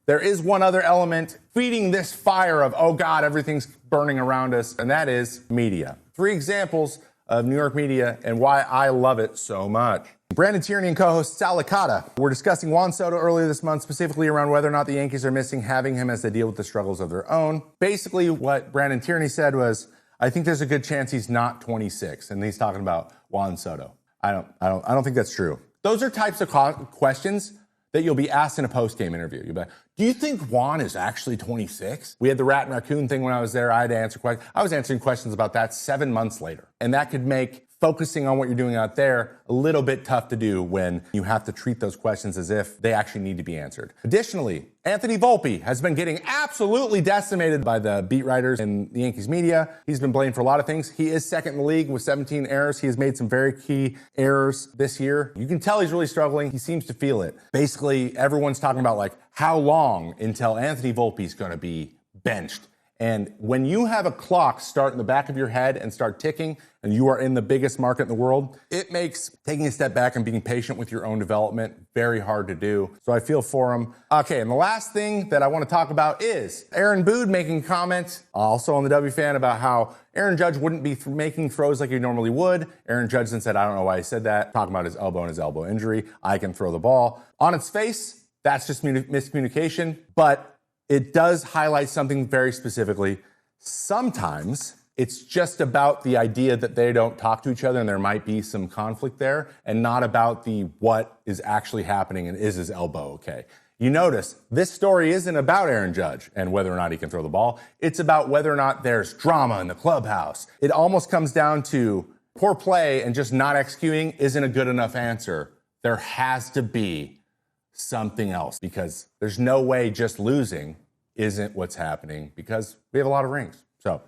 There is one other element feeding this fire of, oh God, everything's burning around us, and that is media. 3 examples of New York media and why I love it so much. Brandon Tierney and co-host Sal Licata were discussing Juan Soto earlier this month, specifically around whether or not the Yankees are missing having him as they deal with the struggles of their own. Basically, what Brandon Tierney said was, I think there's a good chance he's not 26, and he's talking about Juan Soto. I don't think that's true. Those are types of questions that you'll be asked in a post-game interview. You'll be like, do you think Juan is actually 26? We had the rat and raccoon thing when I was there. I had to answer questions. I was answering questions about that 7 months later. And that could make focusing on what you're doing out there a little bit tough to do when you have to treat those questions as if they actually need to be answered. Additionally, Anthony Volpe has been getting absolutely decimated by the beat writers in the Yankees media. He's been blamed for a lot of things. He is second in the league with 17 errors. He has made some very key errors this year. You can tell he's really struggling. He seems to feel it. Basically, everyone's talking about like how long until Anthony Volpe is going to be benched. And when you have a clock start in the back of your head and start ticking, and you are in the biggest market in the world, it makes taking a step back and being patient with your own development very hard to do. So I feel for him. Okay, and the last thing that I want to talk about is Aaron Boone making comments, also on the W Fan, about how Aaron Judge wouldn't be making throws like he normally would. Aaron Judge then said, I don't know why he said that, talking about his elbow and his elbow injury. I can throw the ball. On its face, that's just miscommunication, but it does highlight something very specifically. Sometimes it's just about the idea that they don't talk to each other and there might be some conflict there, and not about the what is actually happening and is his elbow okay. You notice this story isn't about Aaron Judge and whether or not he can throw the ball. It's about whether or not there's drama in the clubhouse. It almost comes down to poor play, and just not executing isn't a good enough answer. There has to be something else, because there's no way just losing isn't what's happening, because we have a lot of rings. So